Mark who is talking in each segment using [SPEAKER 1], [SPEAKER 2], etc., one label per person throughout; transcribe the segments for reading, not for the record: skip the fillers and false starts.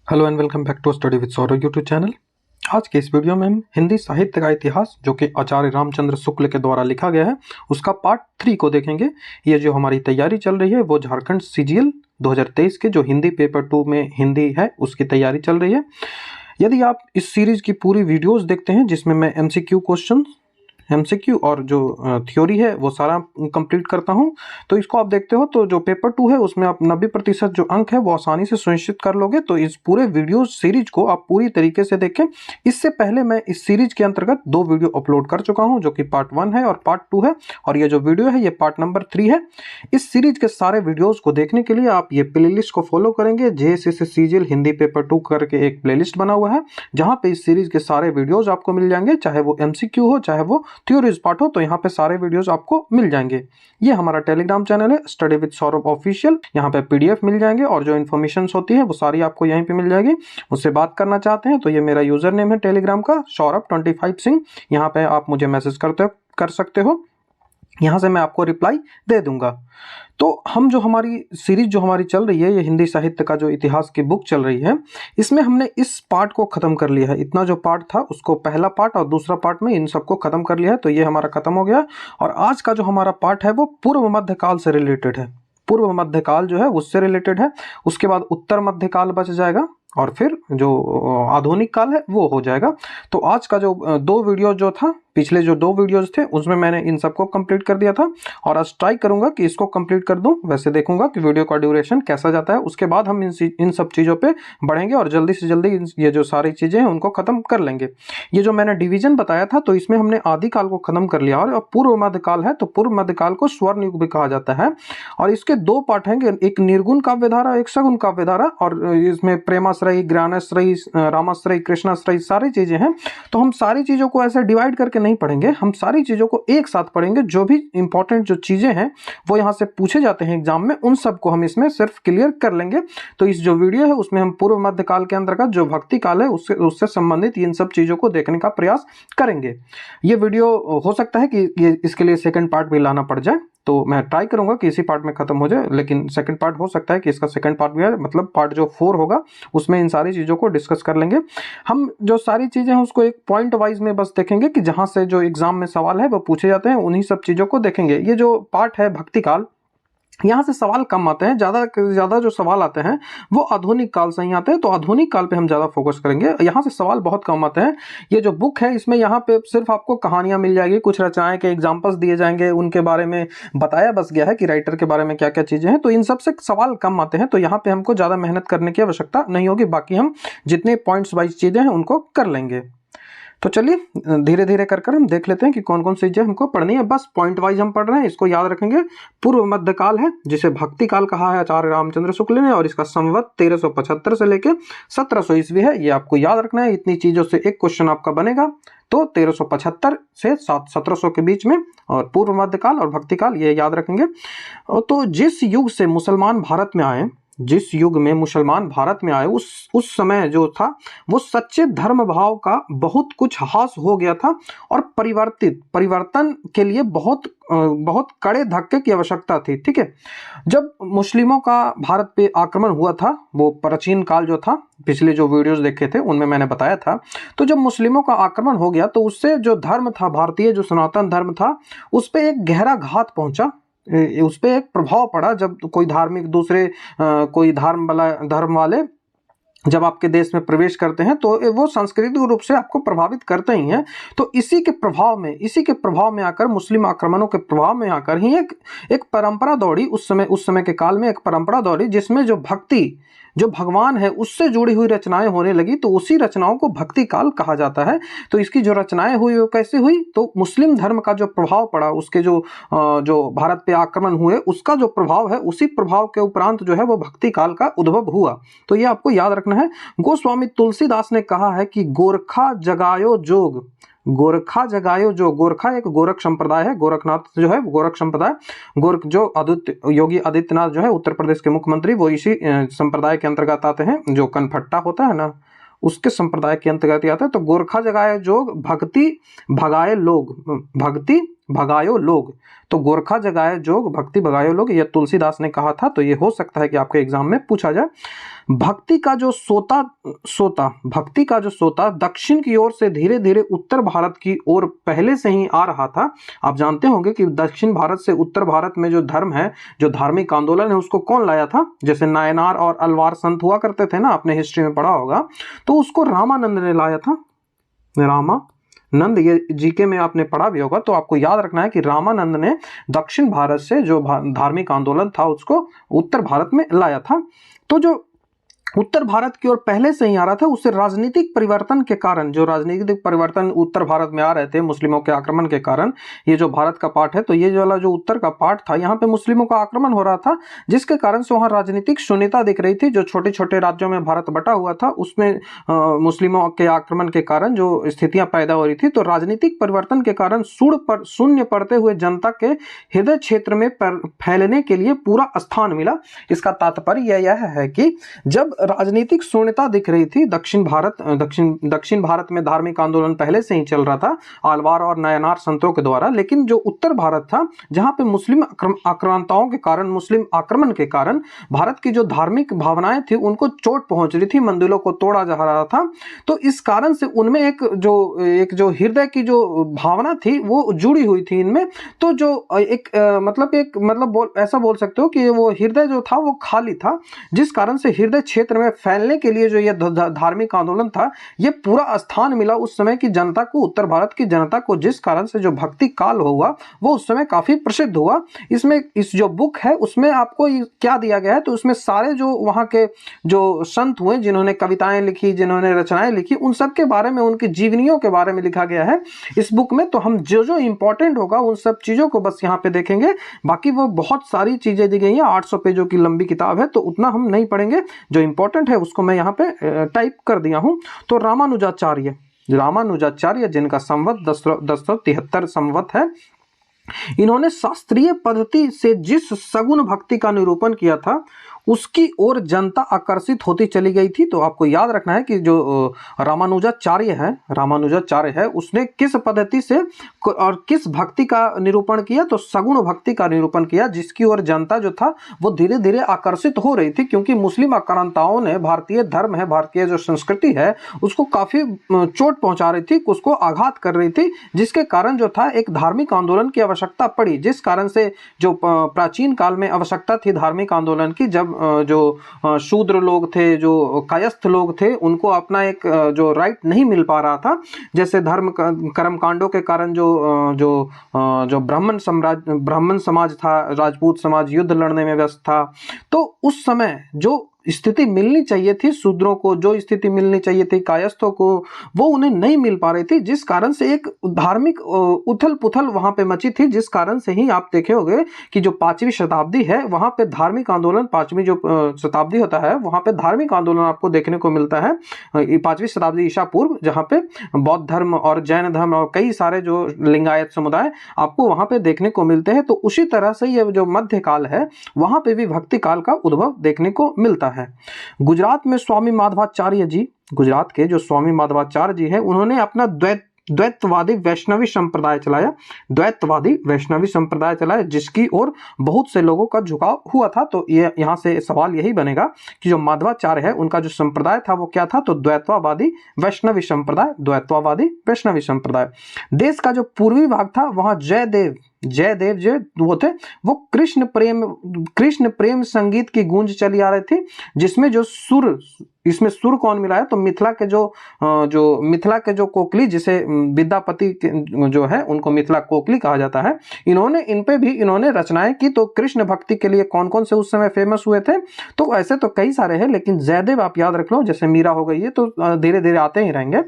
[SPEAKER 1] Hello and welcome back to study with Saurabh YouTube channel. आज के इस वीडियो में हम हिंदी साहित्य का इतिहास जो कि आचार्य रामचंद्र शुक्ल के द्वारा लिखा गया है उसका पार्ट 3 को देखेंगे। ये जो हमारी तैयारी चल रही है वो झारखंड सीजीएल 2023 के जो हिंदी पेपर 2 में हिंदी है उसकी तैयारी चल रही है। यदि आप इस सीरीज की पूरी वीडियोस देखते हैं जिसमें मैं एमसीक्यू और जो थ्योरी है वो सारा कंप्लीट करता हूं, तो इसको आप देखते हो तो जो पेपर 2 है उसमें आप 90% जो अंक है वो आसानी से सुनिश्चित कर लोगे। तो इस पूरे वीडियो सीरीज को आप पूरी तरीके से देखें। इससे पहले मैं इस सीरीज के अंतर्गत 2 वीडियो अपलोड कर चुका हूं जो कि पार्ट 1 है और पार्ट 2 है, और ये जो वीडियो है ये पार्ट नंबर 3 है। इस सीरीज के सारे वीडियोज को देखने के लिए आप ये प्लेलिस्ट को फॉलो करेंगे। जेएसएससी सीजीएल हिंदी पेपर 2 करके एक प्लेलिस्ट बना हुआ है जहां पे इस सीरीज के सारे वीडियोज आपको मिल जाएंगे, चाहे वो एमसीक्यू हो चाहे वो थ्योरीज पार्ट हो, तो यहाँ पे सारे वीडियोस आपको मिल जाएंगे। ये हमारा टेलीग्राम चैनल है स्टडी विद सौरभ ऑफिशियल। यहाँ पे पीडीएफ मिल जाएंगे और जो इन्फॉर्मेशन होती है वो सारी आपको यहीं पे मिल जाएगी। मुझसे बात करना चाहते हैं तो ये मेरा यूजर नेम है टेलीग्राम का सौरभ25 सिंह। यहाँ पे आप मुझे मैसेज कर सकते हो, यहाँ से मैं आपको रिप्लाई दे दूंगा। तो हम जो हमारी सीरीज जो हमारी चल रही है ये हिंदी साहित्य का जो इतिहास की बुक चल रही है इसमें हमने इस पार्ट को खत्म कर लिया है। इतना जो पार्ट था उसको पहला पार्ट और दूसरा पार्ट में इन सबको खत्म कर लिया है, तो ये हमारा खत्म हो गया। और आज का जो हमारा पार्ट है वो पूर्व मध्यकाल से रिलेटेड है। पूर्व मध्यकाल जो है उससे रिलेटेड है। उसके बाद उत्तर मध्यकाल बच जाएगा और फिर जो आधुनिक काल है वो हो जाएगा। तो आज का जो 2 वीडियो जो था, पिछले जो 2 वीडियोज थे उसमें मैंने इन सबको कंप्लीट कर दिया था और आज ट्राई करूंगा कि इसको कंप्लीट कर दूं। वैसे देखूंगा कि वीडियो का ड्यूरेशन कैसा जाता है, उसके बाद हम इन सब चीज़ों पे बढ़ेंगे और जल्दी से जल्दी ये जो सारी चीज़ें हैं उनको खत्म कर लेंगे। ये जो मैंने डिवीजन बताया था तो इसमें हमने आदिकाल को खत्म कर लिया और पूर्व मध्यकाल है, तो पूर्व मध्यकाल को स्वर्ण युग भी कहा जाता है। और इसके 2 पार्ट हैं, एक निर्गुण काव्यधारा एक सगुण काव्यधारा, और इसमें प्रेमाश्रयी ज्ञानाश्रयी रामाश्रयी कृष्णाश्रयी सारी चीज़ें हैं। तो हम सारी चीज़ों को ऐसे डिवाइड करके नहीं पढ़ेंगे, हम सारी चीज़ों को एक साथ पढ़ेंगे। जो भी इंपॉर्टेंट जो चीज़ें हैं वो यहाँ से पूछे जाते हैं एग्जाम में, उन सब को हम इसमें सिर्फ क्लियर कर लेंगे। तो इस जो वीडियो है उसमें हम पूर्व मध्यकाल के अंतर्गत जो भक्ति काल है उससे संबंधित इन सब चीज़ों को देखने का प्रयास करेंगे। ये वीडियो हो सकता है कि ये इसके लिए सेकंड पार्ट भी लाना पड़ जाए, तो मैं ट्राई करूंगा कि इसी पार्ट में खत्म हो जाए, लेकिन सेकंड पार्ट हो सकता है कि इसका सेकंड पार्ट भी है, मतलब पार्ट जो 4 होगा उसमें इन सारी चीज़ों को डिस्कस कर लेंगे। हम जो सारी चीज़ें हैं उसको एक पॉइंट वाइज में बस देखेंगे कि जहां से जो एग्जाम में सवाल है वो पूछे जाते हैं, उन्हीं सब चीज़ों को देखेंगे। ये जो पार्ट है भक्ति काल, यहाँ से सवाल कम आते हैं, ज़्यादा जो सवाल आते हैं वो आधुनिक काल से ही आते हैं, तो आधुनिक काल पे हम ज़्यादा फोकस करेंगे। यहाँ से सवाल बहुत कम आते हैं। ये जो बुक है इसमें यहाँ पे सिर्फ आपको कहानियाँ मिल जाएगी, कुछ रचनाएं के एग्जाम्पल्स दिए जाएंगे, उनके बारे में बताया बस गया है कि राइटर के बारे में क्या क्या चीज़ें हैं, तो इन सब से सवाल कम आते हैं। तो यहाँ पे हमको ज़्यादा मेहनत करने की आवश्यकता नहीं होगी, बाकी हम जितने पॉइंट्स वाइज चीज़ें हैं उनको कर लेंगे। तो चलिए धीरे धीरे कर हम देख लेते हैं कि कौन कौन सी चीजें हमको पढ़नी है। बस पॉइंट वाइज हम पढ़ रहे हैं, इसको याद रखेंगे। पूर्व मध्यकाल है जिसे भक्ति काल कहा है आचार्य रामचंद्र शुक्ल ने, और इसका संवत 1375 से लेके 1700 ईस्वी है। ये आपको याद रखना है, इतनी चीजों से एक क्वेश्चन आपका बनेगा। तो 1375 से 1700 के बीच में, और पूर्व मध्यकाल और भक्ति काल ये याद रखेंगे। तो जिस युग से मुसलमान भारत में आए, जिस युग में मुसलमान भारत में आए उस समय जो था वो सच्चे धर्म भाव का बहुत कुछ हास हो गया था और परिवर्तन के लिए बहुत कड़े धक्के की आवश्यकता थी। ठीक है, जब मुस्लिमों का भारत पे आक्रमण हुआ था, वो प्राचीन काल जो था, पिछले जो वीडियोस देखे थे उनमें मैंने बताया था, तो जब मुस्लिमों का आक्रमण हो गया तो उससे जो धर्म था, भारतीय जो सनातन धर्म था, उस पर एक गहरा घात पहुंचा, उस पर एक प्रभाव पड़ा। जब कोई धार्मिक दूसरे कोई धर्म वाले जब आपके देश में प्रवेश करते हैं तो वो सांस्कृतिक रूप से आपको प्रभावित करते ही हैं। तो इसी के प्रभाव में आकर, मुस्लिम आक्रमणों के प्रभाव में आकर ही एक परंपरा दौड़ी। उस समय के काल में एक परंपरा दौड़ी जिसमें जो भक्ति, जो भगवान है उससे जुड़ी हुई रचनाएं होने लगी, तो उसी रचनाओं को भक्ति काल कहा जाता है। तो इसकी जो रचनाएं हुई वो कैसे हुई, तो मुस्लिम धर्म का जो प्रभाव पड़ा, उसके जो भारत पे आक्रमण हुए उसका जो प्रभाव है, उसी प्रभाव के उपरांत जो है वो भक्ति काल का उद्भव हुआ। तो ये आपको याद रखना है। गोस्वामी तुलसीदास ने कहा है कि गोरखा जगायो जोग, गोरखा जगायो जो, गोरखा एक गोरख संप्रदाय है, गोरखनाथ जो है गोरख संप्रदाय, गोरख जो योगी आदित्यनाथ जो है उत्तर प्रदेश के मुख्यमंत्री, वो इसी संप्रदाय के अंतर्गत आते हैं। जो कनफट्टा होता है ना, उसके संप्रदाय के अंतर्गत आता है। तो गोरखा जगाए जोग, भक्ति भगाए लोग, भक्ति भगायो लोग, तो गोरखा जगाए जोग भक्ति भगायो लोग, ये तुलसीदास ने कहा था। तो ये हो सकता है कि आपके एग्जाम में पूछा जाए। भक्ति का जो भक्ति का जो सोता दक्षिण की ओर से धीरे धीरे उत्तर भारत की ओर पहले से ही आ रहा था। आप जानते होंगे कि दक्षिण भारत से उत्तर भारत में जो धर्म है, जो धार्मिक आंदोलन है, उसको कौन लाया था? जैसे नायनार और अलवार संत हुआ करते थे ना, आपने हिस्ट्री में पढ़ा होगा, तो उसको रामानंद ने लाया था। रामानंद, ये जीके में आपने पढ़ा भी होगा। तो आपको याद रखना है कि रामानंद ने दक्षिण भारत से जो धार्मिक आंदोलन था उसको उत्तर भारत में लाया था। तो जो उत्तर भारत की ओर पहले से ही आ रहा था, उससे राजनीतिक परिवर्तन के कारण, जो राजनीतिक परिवर्तन उत्तर भारत में आ रहे थे मुस्लिमों के आक्रमण के कारण, ये जो भारत का पार्ट है, तो ये वाला जो उत्तर का पार्ट था, यहाँ पे मुस्लिमों का आक्रमण हो रहा था, जिसके कारण से वहाँ राजनीतिक शून्यता दिख रही थी। जो छोटे छोटे राज्यों में भारत बटा हुआ था, उसमें मुस्लिमों के आक्रमण के कारण जो स्थितियां पैदा हो रही थी, तो राजनीतिक परिवर्तन के कारण शून्य पड़ते हुए जनता के हृदय क्षेत्र में फैलने के लिए पूरा स्थान मिला। इसका तात्पर्य यह है कि जब राजनीतिक शून्यता दिख रही थी दक्षिण भारत में धार्मिक आंदोलन पहले से ही चल रहा था आलवार और नायनार संतों के द्वारा, लेकिन जो उत्तर भारत था, जहां पे मुस्लिम आक्रांताओं के कारण, मुस्लिम आक्रमण के कारण भारत की जो धार्मिक भावनाएं थी उनको चोट पहुंच रही थी, मंदिरों को तोड़ा जा रहा था। तो इस कारण से उनमें एक जो हृदय की जो भावना थी वो जुड़ी हुई थी इनमें। तो जो ऐसा बोल सकते हो कि वो हृदय जो था वो खाली था, जिस कारण से हृदय क्षेत्र में फैलने के लिए जो ये धार्मिक आंदोलन था, ये पूरा स्थान मिला उस समय की जनता को, उत्तर भारत की जनता को, जिस कारण से जो भक्ति काल हुआ वो उस समय काफी प्रसिद्ध हुआ। इसमें इस जो बुक है उसमें आपको क्या दिया गया है, तो उसमें सारे जो वहाँ के जो संत हुए, जिन्होंने कविताएं लिखी, जिन्होंने रचनाएं लिखी, उन सब के बारे में, उनकी जीवनियों के बारे में लिखा गया है इस बुक में। तो हम जो इंपॉर्टेंट होगा उन सब चीजों को बस यहाँ पे देखेंगे, बाकी वो बहुत सारी चीजें दी गई हैं, 800 पेजों की लंबी किताब है, तो उतना हम नहीं पढ़ेंगे। जो इंपॉर्टेंट है उसको मैं यहाँ पे टाइप कर दिया हूं। तो रामानुजाचार्य जिनका संवत 1073 संवत है, इन्होंने शास्त्रीय पद्धति से जिस सगुण भक्ति का निरूपण किया था उसकी ओर जनता आकर्षित होती चली गई थी। तो आपको याद रखना है कि जो रामानुजाचार्य है उसने किस पद्धति से और किस भक्ति का निरूपण किया, तो सगुण भक्ति का निरूपण किया, जिसकी ओर जनता जो था वो धीरे धीरे आकर्षित हो रही थी, क्योंकि मुस्लिम आक्रांताओं ने भारतीय धर्म है, भारतीय जो संस्कृति है उसको काफी चोट पहुंचा रही थी, उसको आघात कर रही थी, जिसके कारण जो था एक धार्मिक आंदोलन की आवश्यकता पड़ी। जिस कारण से जो प्राचीन काल में आवश्यकता थी धार्मिक आंदोलन की, जब जो शूद्र लोग थे, जो कायस्थ लोग थे, उनको अपना एक जो राइट नहीं मिल पा रहा था, जैसे धर्म कर्म कांडों के कारण जो ब्राह्मण समाज था, राजपूत समाज युद्ध लड़ने में व्यस्त था, तो उस समय जो स्थिति मिलनी चाहिए थी शूद्रों को, जो स्थिति मिलनी चाहिए थी कायस्थों को, वो उन्हें नहीं मिल पा रही थी, जिस कारण से एक धार्मिक उथल पुथल वहां पे मची थी। जिस कारण से ही आप देखे होंगे कि जो 5वीं शताब्दी है वहां पे धार्मिक आंदोलन, 5वीं जो शताब्दी होता है वहां पे धार्मिक आंदोलन आपको देखने को मिलता है। 5वीं शताब्दी ईसा पूर्व, जहाँ पे बौद्ध धर्म और जैन धर्म और कई सारे जो लिंगायत समुदाय आपको वहां पे देखने को मिलते हैं। तो उसी तरह से ये जो मध्यकाल है वहां पे भी भक्ति काल का उद्भव देखने को मिलता है। गुजरात में स्वामी माधवाचार्य जी, गुजरात के जो स्वामी माधवाचार्य जी है, उन्होंने अपना द्वैतवादी वैष्णवी संप्रदाय चलाया, जिसकी ओर बहुत से लोगों का झुकाव हुआ था। तो ये यहाँ से सवाल यही बनेगा कि जो माधवाचार्य है उनका जो संप्रदाय था वो क्या था, तो द्वैतवादी वैष्णवी संप्रदाय। देश का जो पूर्वी भाग था वहाँ जयदेव जो वो थे, वो कृष्ण प्रेम संगीत की गूंज चली आ रही थी, जिसमें जो इसमें सुर कौन मिला है, तो मिथिला के जो कोकली, जिसे विद्यापति जो है उनको मिथिला कोकली कहा जाता है, इन्होंने रचनाएं की। तो कृष्ण भक्ति के लिए कौन कौन से उस समय फेमस हुए थे, तो ऐसे तो कई सारे हैं, लेकिन जयदेव आप याद रख लो, जैसे मीरा हो गई है, तो धीरे धीरे आते ही रहेंगे।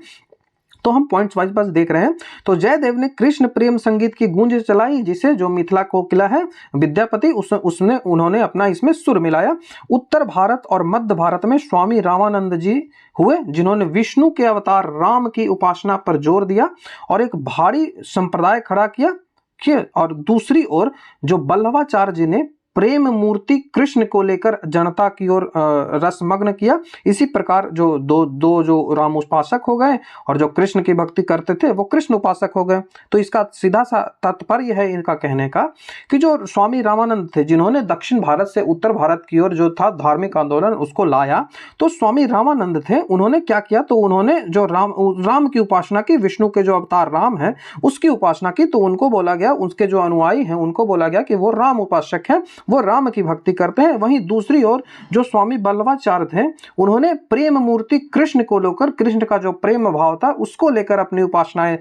[SPEAKER 1] तो हम पॉइंट्स वाइज बस देख रहे हैं। तो जयदेव ने कृष्ण प्रेम संगीत की गूंज चलाई, जिसे जो मिथिला कोकिला है विद्यापति, उन्होंने अपना इसमें सुर मिलाया। उत्तर भारत और मध्य भारत में स्वामी रामानंद जी हुए, जिन्होंने विष्णु के अवतार राम की उपासना पर जोर दिया और एक भारी संप्रदाय खड़ा किया। और दूसरी ओर जो बल्लभाचार्य जी ने प्रेम मूर्ति कृष्ण को लेकर जनता की ओर रसमग्न किया। इसी प्रकार जो दो जो राम उपासक हो गए और जो कृष्ण की भक्ति करते थे वो कृष्ण उपासक हो गए। तो इसका सीधा सा तात्पर्य है इनका कहने का कि जो स्वामी रामानंद थे, जिन्होंने दक्षिण भारत से उत्तर भारत की ओर जो था धार्मिक आंदोलन उसको लाया, तो स्वामी रामानंद थे, उन्होंने क्या किया, तो उन्होंने जो राम की उपासना की, विष्णु के जो अवतार राम है उसकी उपासना की। तो उनको बोला गया, उसके जो अनुयायी हैं उनको बोला गया कि वो राम उपासक हैं, वो राम की भक्ति करते हैं। वहीं दूसरी ओर जो स्वामी बल्लभाचार्य थे, उन्होंने प्रेम मूर्ति कृष्ण को लेकर, कृष्ण का जो प्रेम भाव था उसको लेकर अपनी उपासनाएं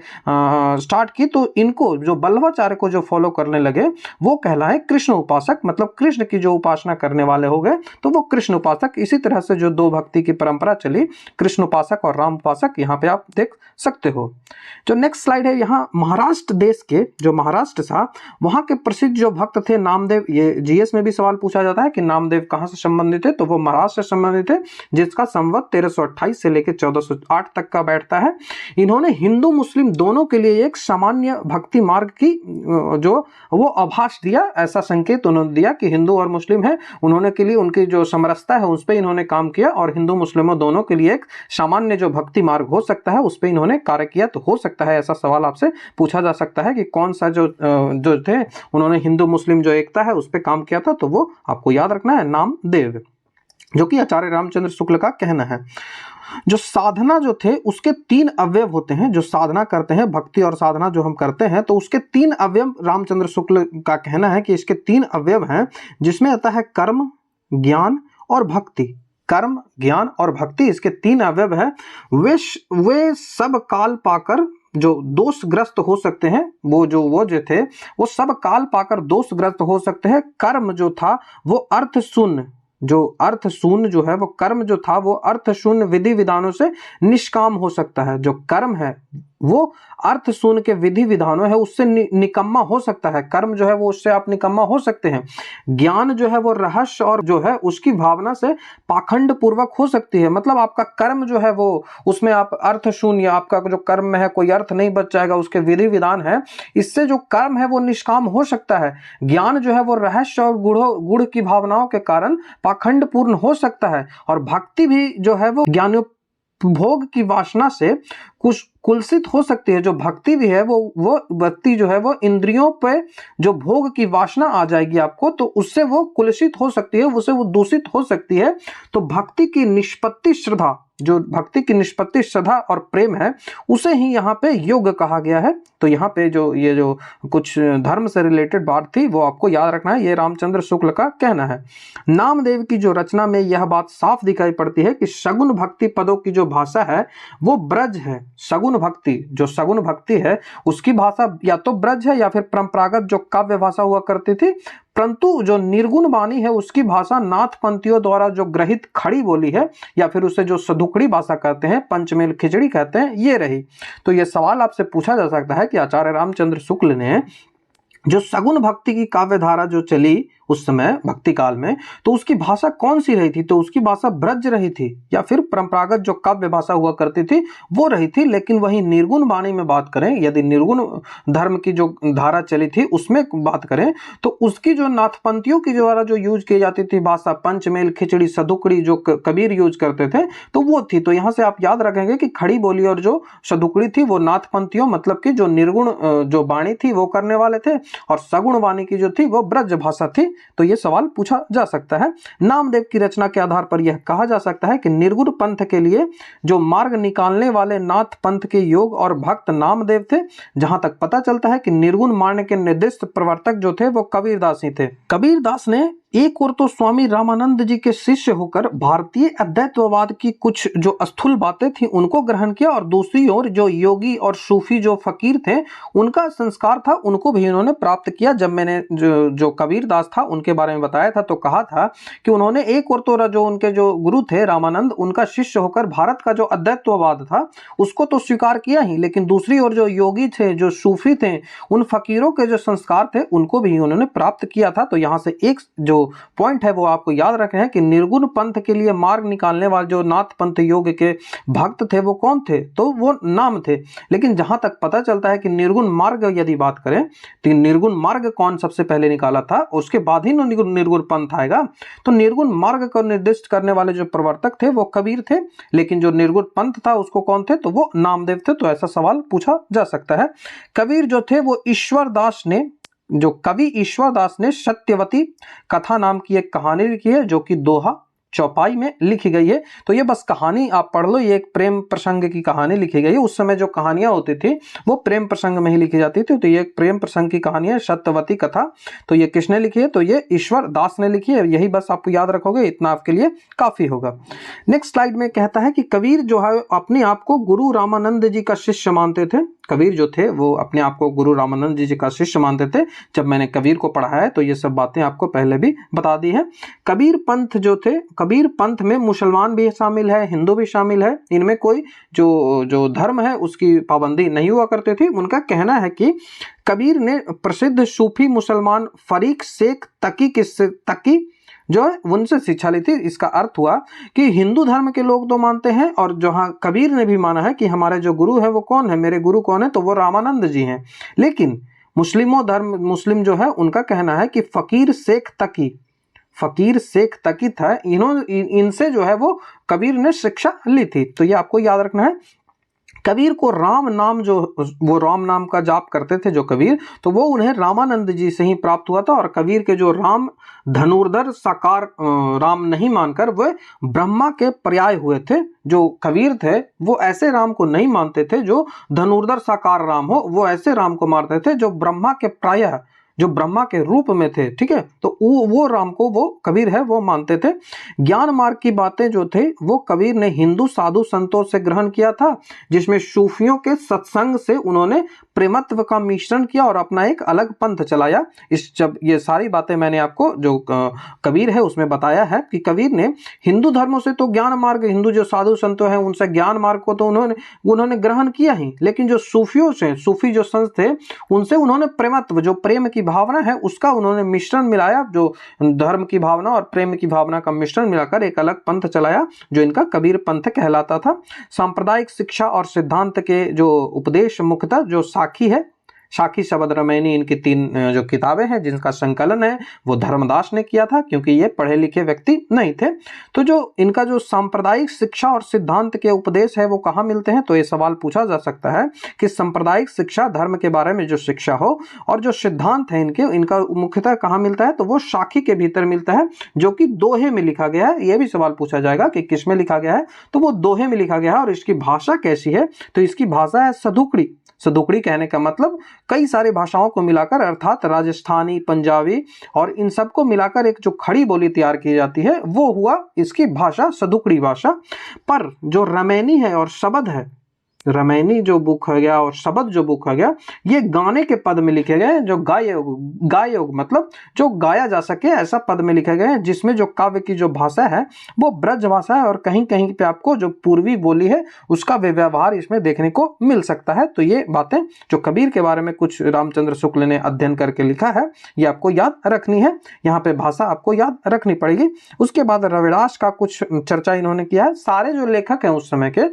[SPEAKER 1] स्टार्ट की। तो इनको जो बल्लभाचार्य को जो फॉलो करने लगे वो कहलाए कृष्ण उपासक, मतलब कृष्ण की जो उपासना करने वाले हो गए तो वो कृष्ण उपासक। इसी तरह से जो दो भक्ति की परंपरा चली, कृष्ण उपासक और राम उपासक, यहाँ पे आप देख सकते हो। जो नेक्स्ट स्लाइड है, यहाँ महाराष्ट्र देश के जो महाराष्ट्र था वहां के प्रसिद्ध जो भक्त थे नामदेव। ये जीएस में भी सवाल पूछा जाता है कि नामदेव कहां से संबंधित है, तो वो महाराष्ट्र से संबंधित है, जिसका संवत 1328 से लेकर 1408 तक का बैठता है। इन्होंने हिंदू मुस्लिम दोनों के लिए एक सामान्य भक्ति मार्ग की जो वो आभास दिया, ऐसा संकेत उन्होंने दिया कि हिंदू और मुस्लिम है, उन्होंने के लिए उनकी जो समरसता है उस पर इन्होंने काम किया और हिंदू मुस्लिमों दोनों के लिए एक सामान्य जो भक्ति मार्ग हो सकता है उस पर इन्होंने कार्य किया। तो हो सकता है ऐसा सवाल आपसे पूछा जा सकता है कि कौन सा जो थे उन्होंने हिंदू मुस्लिम जो एकता है उस पर काम किया था, तो वो आपको याद रखना है, नामदेव, जो कि आचार्य रामचंद्र शुक्ल का कहना है। जो साधना जो थे उसके 3 अवयव होते हैं, जो साधना करते हैं, भक्ति और साधना जो हम करते हैं तो उसके 3 अवयव रामचंद्र शुक्ल का कहना है कि इसके 3 अवयव हैं, जिसमें आता है कर्म, ज्ञान और भक्ति। कर्म, ज्ञान और भक्ति, इसके 3 अवयव हैं। वे सब काल पाकर जो दोषग्रस्त हो सकते हैं, वो जो थे वो सब काल पाकर दोषग्रस्त हो सकते हैं। कर्म जो था वो अर्थ शून्य, जो अर्थ शून्य जो है वो कर्म जो था वो अर्थ शून्य विधि विधानों से निष्काम हो सकता है। जो कर्म है वो अर्थ शून्य के विधि विधानों है उससे निकम्मा हो सकता है। कर्म जो है वो उससे आप निकम्मा हो सकते हैं। ज्ञान जो है वो रहस्य और जो है उसकी भावना से पाखंड पूर्वक हो सकती है। मतलब आपका कर्म जो है वो उसमें आप अर्थ शून्य, आपका जो कर्म में है कोई अर्थ नहीं बच जाएगा, उसके विधि विधान है, इससे जो कर्म है वो निष्काम हो सकता है। ज्ञान जो है वो रहस्य और गुण की भावनाओं के कारण पाखंड पूर्ण हो सकता है। और भक्ति भी जो है वो ज्ञानोपभोग की वासना से कुछ कुलसित हो सकती है। जो भक्ति भी है वो भक्ति जो है वो इंद्रियों पे जो भोग की वासना आ जाएगी आपको, तो उससे वो कुलसित हो सकती है, उससे वो दूषित हो सकती है। तो भक्ति की निष्पत्ति श्रद्धा, जो भक्ति की निष्पत्ति श्रद्धा और प्रेम है, उसे ही यहाँ पे योग कहा गया है। तो यहाँ पे जो ये जो कुछ धर्म से रिलेटेड बात थी वो आपको याद रखना है, ये रामचंद्र शुक्ल का कहना है। नामदेव की जो रचना में यह बात साफ दिखाई पड़ती है कि सगुण भक्ति पदों की जो भाषा है वो ब्रज है। सगुण भक्ति, जो सगुण भक्ति है उसकी भाषा या तो ब्रज है या फिर परंपरागत जो काव्य भाषा हुआ करती थी, परंतु जो निर्गुण वाणी है उसकी भाषा नाथ पंथियों द्वारा जो ग्रहित खड़ी बोली है या फिर उसे जो सधुकड़ी भाषा कहते हैं, पंचमेल खिचड़ी कहते हैं, ये रही। तो ये सवाल आपसे पूछा जा सकता है कि आचार्य रामचंद्र शुक्ल ने जो सगुण भक्ति की काव्य धारा जो चली उस समय भक्ति काल में, तो उसकी भाषा कौन सी रही थी? तो उसकी भाषा ब्रज रही थी या फिर परंपरागत जो काव्य भाषा हुआ करती थी वो रही थी। लेकिन वही निर्गुण वाणी में बात करें, यदि निर्गुण धर्म की जो धारा चली थी उसमें बात करें, तो उसकी जो नाथपंथियों की द्वारा जो यूज की जाती थी भाषा, पंचमेल खिचड़ी सधुकड़ी जो कबीर यूज करते थे, तो वो थी। तो यहाँ से आप याद रखेंगे कि खड़ी बोली और जो सधुकड़ी थी वो नाथपंथियों, मतलब कि जो निर्गुण जो वाणी थी वो करने वाले थे, और सगुण वाणी की जो थी वो ब्रज भाषा थी। तो यह सवाल पूछा जा सकता है। नामदेव की रचना के आधार पर यह कहा जा सकता है कि निर्गुण पंथ के लिए जो मार्ग निकालने वाले नाथ पंथ के योग और भक्त नामदेव थे। जहां तक पता चलता है कि निर्गुण मार्ग के निर्दिष्ट प्रवर्तक जो थे वो कबीरदास ही थे। कबीरदास ने एक ओर तो स्वामी रामानंद जी के शिष्य होकर भारतीय अद्वैतवाद की कुछ जो स्थूल बातें थी उनको ग्रहण किया, और दूसरी ओर जो योगी और सूफी जो फकीर थे उनका संस्कार था उनको भी उन्होंने प्राप्त किया। जब मैंने जो कबीरदास था उनके बारे में बताया था तो कहा था कि उन्होंने एक ओर तो जो उनके जो गुरु थे रामानंद, उनका शिष्य होकर भारत का जो अद्वैतवाद था उसको तो स्वीकार किया ही, लेकिन दूसरी ओर जो योगी थे, जो सूफी थे, उन फकीरों के जो संस्कार थे उनको भी उन्होंने प्राप्त किया था। तो यहाँ से एक जो जो पॉइंट है वो आपको याद रखना है कि निर्गुण पंथ के लिए मार्ग निकालने वाले जो नाथ पंथ योग के भक्त थे वो कौन थे, तो वो नाम थे। लेकिन जहां तक पता चलता है कि निर्गुण मार्ग यदि बात करें तो निर्गुण मार्ग कौन सबसे पहले निकाला था, उसके बाद ही निर्गुण पंथ आएगा। तो निर्गुण मार्ग को निर्दिष्ट करने वाले जो प्रवर्तक थे वो कबीर थे, लेकिन जो निर्गुण पंथ था उसको कौन थे, तो वो नामदेव थे। तो ऐसा सवाल पूछा जा सकता है। कबीर जो थे वो ईश्वरदास ने, जो कवि ईश्वरदास ने सत्यवती कथा नाम की एक कहानी लिखी है जो कि दोहा चौपाई में लिखी गई है। तो ये बस कहानी आप पढ़ लो, ये एक प्रेम प्रसंग की कहानी लिखी गई है। उस समय जो कहानियां होती थी वो प्रेम प्रसंग में ही लिखी जाती थी। तो ये एक प्रेम प्रसंग की कहानी है, सत्यवती कथा। तो ये किसने लिखी है, तो ये ईश्वर दास ने लिखी है। यही बस आपको याद रखोगे, इतना आपके लिए काफी होगा। नेक्स्ट स्लाइड में कहता है कि कबीर जो है अपने आप को गुरु रामानंद जी का शिष्य मानते थे। कबीर जो थे वो अपने आप को गुरु रामानंद जी का शिष्य मानते थे। जब मैंने कबीर को पढ़ा है तो ये सब बातें आपको पहले भी बता दी है। कबीर पंथ जो थे, कबीर पंथ में मुसलमान भी शामिल है, हिंदू भी शामिल है। इनमें कोई जो धर्म है उसकी पाबंदी नहीं हुआ करती थी। उनका कहना है कि कबीर ने प्रसिद्ध सूफी मुसलमान फरीक शेख तकी जो है उनसे शिक्षा ली थी। इसका अर्थ हुआ कि हिंदू धर्म के लोग तो मानते हैं, और जहां कबीर ने भी माना है कि हमारे जो गुरु है वो कौन है, मेरे गुरु कौन है, तो वो रामानंद जी हैं। लेकिन मुस्लिम जो है उनका कहना है कि फकीर शेख तकी था, इनसे जो है वो कबीर ने शिक्षा ली थी। तो ये आपको याद रखना है। कबीर को राम नाम का जाप करते थे जो कबीर, तो वो उन्हें रामानंद जी से ही प्राप्त हुआ था। और कबीर के जो राम धनुर्धर साकार राम नहीं मानकर वे ब्रह्मा के पर्याय हुए थे। जो कबीर थे वो ऐसे राम को नहीं मानते थे जो धनुर्धर साकार राम हो, वो ऐसे राम को मानते थे जो ब्रह्मा के प्राय, जो ब्रह्मा के रूप में थे। ठीक है, तो वो राम को वो कबीर है वो मानते थे। ज्ञान मार्ग की बातें जो थे वो कबीर ने हिंदू साधु संतों से ग्रहण किया था, जिसमें सूफियों के सत्संग से उन्होंने प्रेमत्व का मिश्रण किया और अपना एक अलग पंथ चलाया। जब ये सारी बातें मैंने आपको जो कबीर है उसमें बताया है कि कबीर ने हिंदू धर्मों से तो ज्ञान मार्ग, हिंदू जो साधु संतों हैं उनसे ज्ञान मार्ग को तो उन्होंने ग्रहण किया ही, लेकिन जो सूफियों से, सूफी जो संत थे उनसे उन्होंने प्रेमत्व, जो प्रेम की भावना है उसका उन्होंने मिश्रण मिलाया। जो धर्म की भावना और प्रेम की भावना का मिश्रण मिलाकर एक अलग पंथ चलाया जो इनका कबीर पंथ कहलाता था। सांप्रदायिक शिक्षा और सिद्धांत के जो उपदेश मुख्यतः जो साखी है, साखी शब्द रामायणी, इनकी 3 जो किताबें हैं जिनका संकलन है वो धर्मदास ने किया था, क्योंकि ये पढ़े लिखे व्यक्ति नहीं थे। तो जो इनका जो सांप्रदायिक शिक्षा और सिद्धांत के उपदेश है वो कहाँ मिलते हैं, तो ये सवाल पूछा जा सकता है कि सांप्रदायिक शिक्षा, धर्म के बारे में जो शिक्षा हो, और जो सिद्धांत है इनका मुख्यतः कहाँ मिलता है, तो वो साखी के भीतर मिलता है, जो कि दोहे में लिखा गया है। ये भी सवाल पूछा जाएगा कि किस में लिखा गया है, तो वो दोहे में लिखा गया है। और इसकी भाषा कैसी है, तो इसकी भाषा है सदुकड़ी। सदुकड़ी कहने का मतलब कई सारी भाषाओं को मिलाकर, अर्थात राजस्थानी, पंजाबी और इन सबको मिलाकर एक जो खड़ी बोली तैयार की जाती है वो हुआ इसकी भाषा, सदुकड़ी भाषा। पर जो रामायणी है और शब्द है, रामायणी जो बुक हो गया और शब्द जो बुक हो गया, ये गाने के पद में लिखे गए, जो गाय योग मतलब जो गाया जा सके ऐसा पद में लिखे गए हैं, जिसमें जो काव्य की जो भाषा है वो ब्रज भाषा है, और कहीं कहीं पे आपको जो पूर्वी बोली है उसका व्यवहार इसमें देखने को मिल सकता है। तो ये बातें जो कबीर के बारे में कुछ रामचंद्र शुक्ल ने अध्ययन करके लिखा है ये आपको याद रखनी है। यहाँ पे भाषा आपको याद रखनी पड़ेगी। उसके बाद रविदास का कुछ चर्चा इन्होंने किया है। सारे जो लेखक हैं उस समय के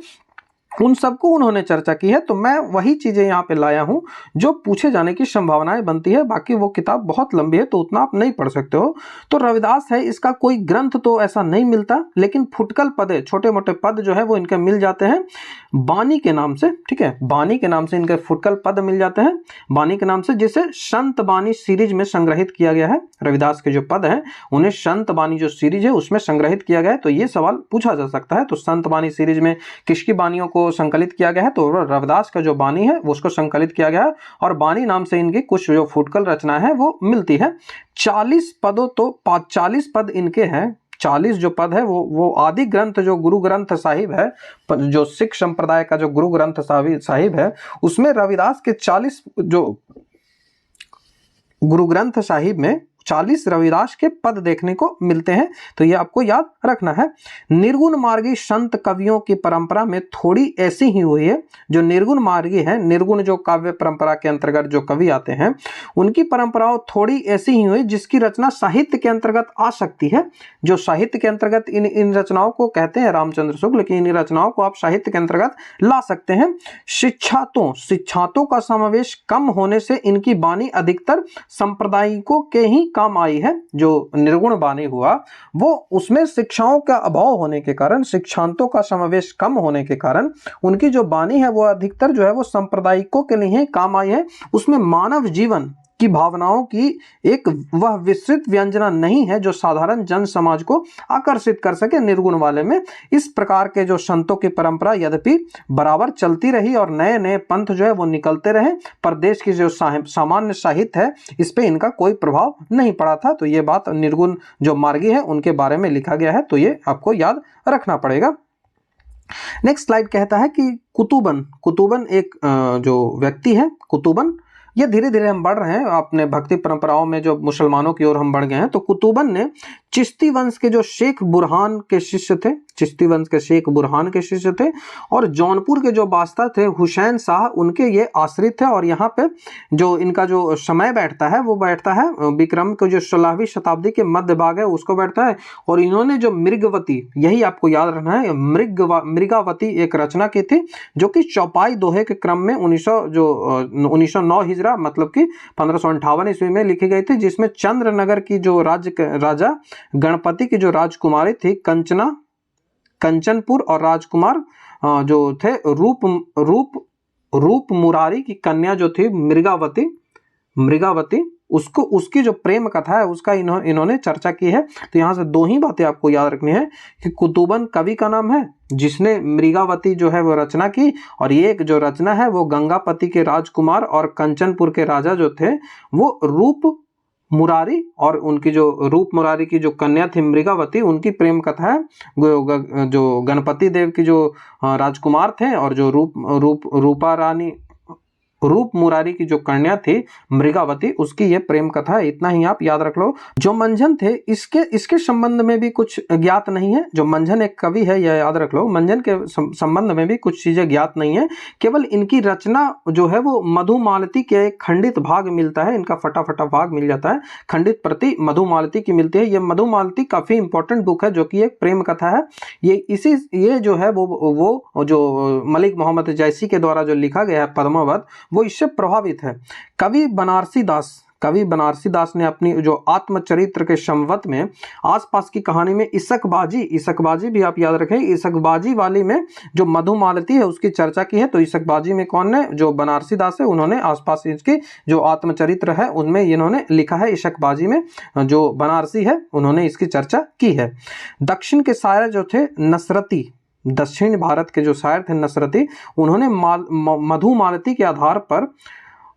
[SPEAKER 1] उन सबको उन्होंने चर्चा की है, तो मैं वही चीजें यहाँ पे लाया हूँ जो पूछे जाने की संभावनाएं बनती है। बाकी वो किताब बहुत लंबी है तो उतना आप नहीं पढ़ सकते हो। तो रविदास है, इसका कोई ग्रंथ तो ऐसा नहीं मिलता, लेकिन फुटकल पद, छोटे मोटे पद जो है वो इनके मिल जाते हैं बानी के नाम से। ठीक है, बानी के नाम से इनके फुटकल पद मिल जाते हैं, बानी के नाम से, जिसे संत बानी सीरीज में संग्रहित किया गया है। रविदास के जो पद हैं उन्हें संत बानी जो सीरीज है उसमें संग्रहित किया गया है। तो ये सवाल पूछा जा सकता है, तो संत बानी सीरीज में किसकी बानियों को संकलित किया गया है, तो रविदास का जो बानी है वो उसको संकलित किया गया है। और बानी नाम से इनकी कुछ जो फुटकल रचना है वो मिलती है। 40 पदों तो 40 पद इनके हैं। 40 जो पद है वो आदि ग्रंथ जो गुरु ग्रंथ साहिब है, जो सिख संप्रदाय का जो गुरु ग्रंथ साहिब है, उसमें रविदास के 40 जो गुरु ग्रंथ साहिब में 40 रविदास के पद देखने को मिलते हैं, तो ये आपको याद रखना है। निर्गुण मार्गी संत कवियों की परंपरा में थोड़ी ऐसी ही हुई है। जो निर्गुण मार्गी है, निर्गुण जो काव्य परंपरा के अंतर्गत जो कवि आते हैं, उनकी परंपराओं थोड़ी ऐसी ही हुई जिसकी रचना साहित्य के अंतर्गत आ सकती है। जो साहित्य के अंतर्गत इन रचनाओं को कहते हैं रामचंद्र शुक्ल, लेकिन इन रचनाओं को आप साहित्य के अंतर्गत ला सकते हैं। शिक्षातों का समावेश कम होने से इनकी वाणी अधिकतर सांप्रदायिकों के ही काम आई है। जो निर्गुण वाणी हुआ वो उसमें शिक्षाओं का अभाव होने के कारण, शिक्षांतों का समावेश कम होने के कारण उनकी जो वाणी है वो अधिकतर जो है वो सांप्रदायिकों के लिए काम आई है। उसमें मानव जीवन की भावनाओं की एक वह विस्तृत व्यंजना नहीं है जो साधारण जन समाज को आकर्षित कर सके। निर्गुण वाले में इस प्रकार के जो संतों की परंपरा यद्यपि बराबर चलती रही और नए नए पंथ जो है वो निकलते रहे, पर देश की जो सामान्य साहित्य है इस पे इनका कोई प्रभाव नहीं पड़ा था। तो ये बात निर्गुण जो मार्गी है उनके बारे में लिखा गया है, तो ये आपको याद रखना पड़ेगा। नेक्स्ट स्लाइड कहता है कि कुतुबन एक जो व्यक्ति है, कुतुबन, ये धीरे धीरे हम बढ़ रहे हैं अपने भक्ति परंपराओं में, जो मुसलमानों की ओर हम बढ़ गए हैं। तो कुतुबन ने चिश्ती वंश के जो शेख बुरहान के शिष्य थे, चिश्ती वंश के शेख बुरहान के शिष्य थे, और जौनपुर के जो बादशाह थे हुसैन शाह, उनके ये आश्रित थे। और यहाँ पे जो इनका जो समय बैठता है वो बैठता है विक्रम के जो 16वीं शताब्दी के मध्य भाग है उसको बैठता है। और इन्होंने जो मृगवती, यही आपको याद रखना है, मृगावती एक रचना की थी जो कि चौपाई दोहे के क्रम में 1909 हिजरा मतलब कि 1558 ईस्वी में लिखी गई थी, जिसमें चंद्रनगर की जो राजा गणपति की जो राजकुमारी थी कंचनपुर, और राजकुमार जो थे रूप मुरारी की कन्या जो थी मृगावती, उसको उसकी जो प्रेम कथा है उसका इन्होंने चर्चा की है। तो यहाँ से दो ही बातें आपको याद रखनी है कि कुतुबन कवि का नाम है जिसने मृगावती जो है वो रचना की, और ये एक जो रचना है वो गंगापति के राजकुमार और कंचनपुर के राजा जो थे वो रूप मुरारी, और उनकी जो रूप मुरारी की जो कन्या थी मृगावती, उनकी प्रेम कथा है। जो गणपति देव की जो राजकुमार थे और जो रूप मुरारी की जो कन्या थी मृगावती, उसकी ये प्रेम कथा है। इतना ही आप याद रख लो। जो मंझन थे इसके संबंध में भी कुछ ज्ञात नहीं है। जो मंझन एक कवि है, यह याद रख लो, मंझन के संबंध में भी कुछ चीजें ज्ञात नहीं है। केवल इनकी रचना जो है वो मधुमालती के एक खंडित भाग मिलता है, इनका फटा भाग मिल जाता है, खंडित प्रति मधुमालती की मिलती है। ये मधुमालती काफी इंपॉर्टेंट बुक है जो कि एक प्रेम कथा है। ये जो है वो जो मलिक मोहम्मद जैसी के द्वारा जो लिखा गया है पद्मावत, वो इससे प्रभावित है। कवि बनारसी दास ने अपनी जो आत्मचरित्र के संवत में आसपास की कहानी में इसकबाजी भी आप याद रखें, इसकबाजी वाली में जो मधुमालती है उसकी चर्चा की है। तो इसकबाजी में कौन है? जो बनारसी दास है, उन्होंने आसपास इसकी जो आत्मचरित्र है उनमें इन्होंने लिखा है। इसकबाजी में जो बनारसी है उन्होंने इसकी चर्चा की है। दक्षिण के शायर जो थे नसरती, दक्षिण भारत के जो शायर थे नसरती, उन्होंने मधुमालती के आधार पर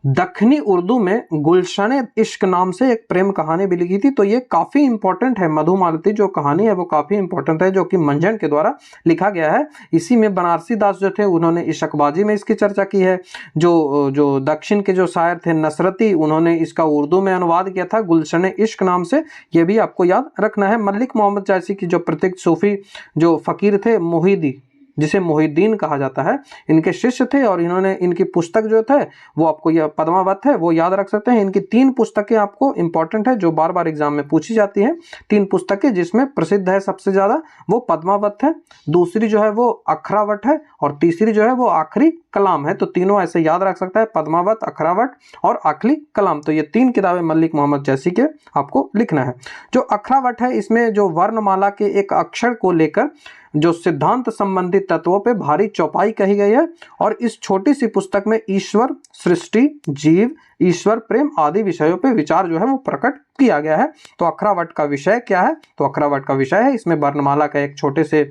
[SPEAKER 1] दक्षिणी उर्दू में गुलशन इश्क नाम से एक प्रेम कहानी भी लिखी थी। तो ये काफी इंपॉर्टेंट है, मधुमालती जो कहानी है वो काफी इंपॉर्टेंट है, जो कि मंझन के द्वारा लिखा गया है। इसी में बनारसी दास जो थे उन्होंने इशकबाजी में इसकी चर्चा की है। जो दक्षिण के जो शायर थे नसरती, उन्होंने इसका उर्दू में अनुवाद किया था गुलशन इश्क नाम से, ये भी आपको याद रखना है। मलिक मोहम्मद जैसी की जो प्रत्येक सूफी जो फकीर थे मोहिदी, जिसे मोहिद्दीन कहा जाता है, इनके शिष्य थे। और इन्होंने इनकी पुस्तक जो थे वो आपको यह पद्मावत है वो याद रख सकते हैं। इनकी 3 पुस्तकें आपको इंपॉर्टेंट है जो बार बार एग्जाम में पूछी जाती हैं। 3 पुस्तकें जिसमें प्रसिद्ध है सबसे ज्यादा वो पद्मावत है, दूसरी जो है वो अखरावट है, और तीसरी जो है वो आखिरी कलाम है। तो तीनों ऐसे याद रख सकता है, पद्मावत, अखरावट और आखिरी कलाम। तो ये 3 किताबें मलिक मोहम्मद जैसी के आपको लिखना है। जो अखरावट है इसमें जो वर्णमाला के एक अक्षर को लेकर जो सिद्धांत संबंधित तत्वों पे भारी चौपाई कही गई है। और इस छोटी सी पुस्तक में ईश्वर, सृष्टि, जीव, ईश्वर, प्रेम आदि विषयों पे विचार जो है वो प्रकट किया गया है। तो अखरावट का विषय क्या है? तो अखरावट का विषय है इसमें वर्णमाला का एक छोटे से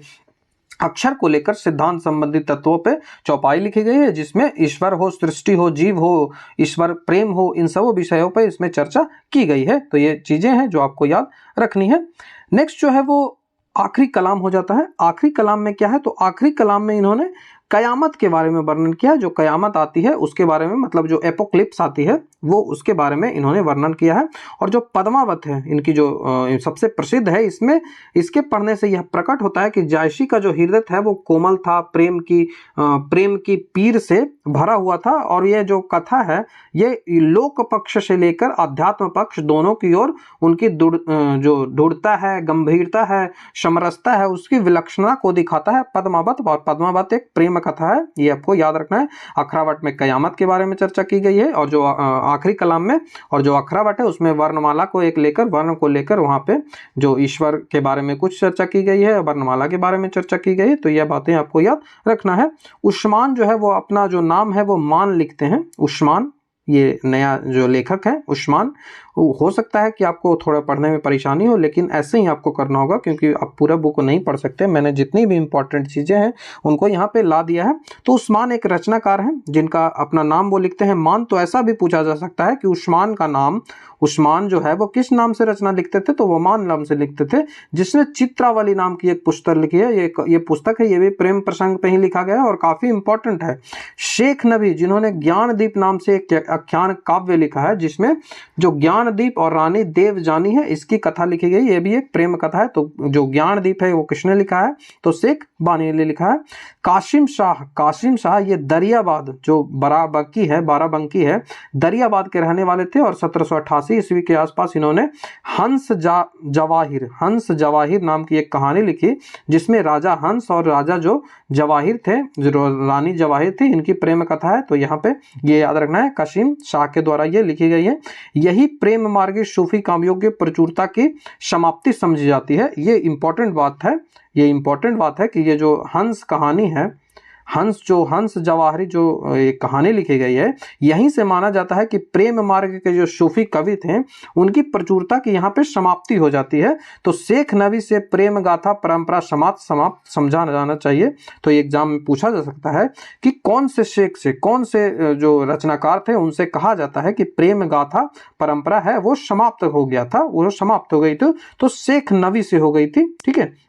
[SPEAKER 1] अक्षर को लेकर सिद्धांत संबंधित तत्वों पे चौपाई लिखी गई है, जिसमें ईश्वर हो, सृष्टि हो, जीव हो, ईश्वर, प्रेम हो, इन सब विषयों पे इसमें चर्चा की गई है। तो ये चीजें हैं जो आपको याद रखनी है। नेक्स्ट जो है वो आखिरी कलाम हो जाता है। आखिरी कलाम में क्या है? तो आखिरी कलाम में इन्होंने कयामत के बारे में वर्णन किया, जो कयामत आती है उसके बारे में, मतलब जो एपोक्लिप्स आती है वो उसके बारे में इन्होंने वर्णन किया है। और जो पद्मावत है इनकी जो सबसे प्रसिद्ध है, इसमें इसके पढ़ने से यह प्रकट होता है कि जायसी का जो हृदय है वो कोमल था, प्रेम की पीर से भरा हुआ था। और यह जो कथा है ये लोक पक्ष से लेकर अध्यात्म पक्ष दोनों की ओर उनकी जो दृढ़ता है, गंभीरता है, समरसता है, उसकी विलक्षणता को दिखाता है पद्मावत। और पद्मावत एक प्रेम कथा है, ये आपको याद रखना है। अखरावट में कयामत के बारे में चर्चा की गई है, और जो आखिरी कलाम में और जो अखरावट है उसमें वर्णमाला को वर्ण को लेकर वहां पे जो ईश्वर के बारे में कुछ चर्चा की गई है, वर्णमाला के बारे में चर्चा की गई है। तो यह बातें आपको याद रखना है। उस्मान जो है वो अपना जो नाम है वो मान लिखते हैं, उस्मान, ये नया जो लेखक है उस्मान। हो सकता है कि आपको थोड़ा पढ़ने में परेशानी हो, लेकिन ऐसे ही आपको करना होगा क्योंकि आप पूरा बुक नहीं पढ़ सकते। मैंने जितनी भी इंपॉर्टेंट चीज़ें हैं उनको यहाँ पे ला दिया है। तो उस्मान एक रचनाकार हैं जिनका अपना नाम वो लिखते हैं मान। तो ऐसा भी पूछा जा सकता है कि उस्मान का नाम, उस्मान जो है वो किस नाम से रचना लिखते थे, तो वो मान नाम से लिखते थे। जिसने चित्रावली नाम की एक पुस्तक लिखी है, ये पुस्तक है, ये भी प्रेम प्रसंग पे ही लिखा गया है और काफ़ी इंपॉर्टेंट है। शेख नबी जिन्होंने ज्ञानदीप नाम से एक आख्यान काव्य लिखा है, जिसमें जो ज्ञानदीप और रानी देवजानी है इसकी कथा लिखी गई, ये भी एक प्रेम कथा है। तो जो ज्ञानदीप है वो किसने लिखा है, तो शेख बानी ने लिखा है। कासिम शाह ये दरियाबाद जो बाराबंकी है, दरियाबाद के रहने वाले थे और 1788 ईस्वी के आसपास इन्होंने हंस जवाहिर नाम की एक कहानी लिखी, जिसमें राजा हंस और राजा जो जवाहिर थे, जो रानी जवाहिर थी, इनकी प्रेम कथा है। तो यहाँ पे ये याद रखना है, कासिम शाह के द्वारा ये लिखी गई है। यही प्रेम मार्गी सूफी कामयों की प्रचुरता की समाप्ति समझी जाती है। ये इंपॉर्टेंट बात है कि ये जो हंस कहानी है, हंस जवाहरी जो एक कहानी लिखी गई है, यहीं से माना जाता है कि प्रेम मार्ग के जो सूफी कवि थे उनकी प्रचुरता की यहाँ पे समाप्ति हो जाती है। तो शेख नबी से प्रेम गाथा परंपरा समाप्त समझा जाना चाहिए। तो एग्जाम में पूछा जा सकता है कि कौन से शेख से, कौन से जो रचनाकार थे उनसे कहा जाता है कि प्रेम गाथा परंपरा है वो समाप्त हो गया था, वो समाप्त हो गई थी। तो शेख नबी से हो गई थी, ठीक है।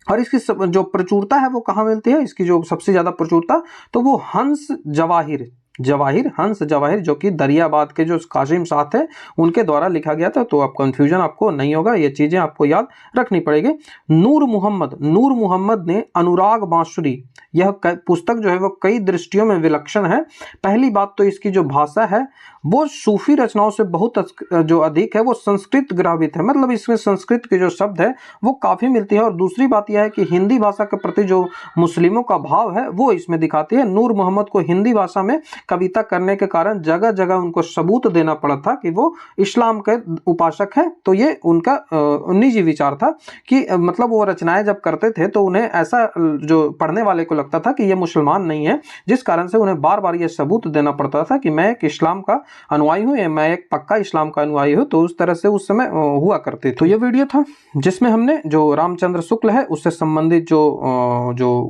[SPEAKER 1] और इसकी जो प्रचुरता है वो कहाँ मिलती है, इसकी जो सबसे ज्यादा प्रचुरता, तो वो हंस जवाहिर जो कि दरियाबाद के जो कासिम शाह थे उनके द्वारा लिखा गया था। तो आप कंफ्यूजन आपको नहीं होगा, ये चीजें आपको याद रखनी पड़ेगी। नूर मोहम्मद ने अनुराग बांसुरी, यह पुस्तक जो है वो कई दृष्टियों में विलक्षण है। पहली बात तो इसकी जो भाषा है वो सूफी रचनाओं से बहुत जो अधिक है वो संस्कृत ग्रावित है, मतलब इसमें संस्कृत के जो शब्द है वो काफी मिलती है। और दूसरी बात यह है कि हिंदी भाषा के प्रति जो मुस्लिमों का भाव है वो इसमें दिखाती है। नूर मोहम्मद को हिंदी भाषा में कविता करने के कारण जगह जगह उनको सबूत देना पड़ा था कि वो इस्लाम के उपासक हैं। तो ये उनका निजी विचार था कि मतलब वो रचनाएं जब करते थे तो उन्हें ऐसा जो पढ़ने वाले को लगता था कि ये मुसलमान नहीं है, जिस कारण से उन्हें बार बार ये सबूत देना पड़ता था कि मैं एक इस्लाम का अनुयायी हूँ, मैं एक पक्का इस्लाम का अनुयायी हूँ। तो उस तरह से उस समय हुआ करते थे। तो ये वीडियो था जिसमें हमने जो रामचंद्र शुक्ल है उससे संबंधित जो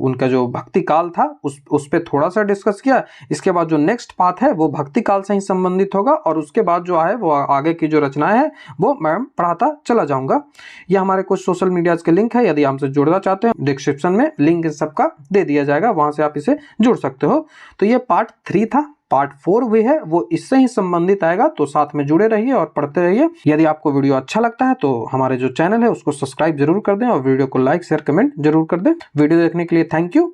[SPEAKER 1] उनका जो भक्ति काल था उस पे थोड़ा सा डिस्कस किया। इसके बाद जो नेक्स्ट पार्ट है वो भक्ति काल से ही संबंधित होगा, और उसके बाद जो है वो आगे की जो रचनाएं है वो मैं पढ़ाता चला जाऊंगा। ये हमारे कुछ सोशल मीडिया के लिंक है, यदि हमसे जुड़ना चाहते हैं डिस्क्रिप्शन में लिंक सबका दे दिया जाएगा, वहां से आप इसे जुड़ सकते हो। तो ये पार्ट 3 था। पार्ट 4 भी है वो इससे ही संबंधित आएगा, तो साथ में जुड़े रहिए और पढ़ते रहिए। यदि आपको वीडियो अच्छा लगता है तो हमारे जो चैनल है उसको सब्सक्राइब जरूर कर दें और वीडियो को लाइक शेयर कमेंट जरूर कर दें। वीडियो देखने के लिए थैंक यू।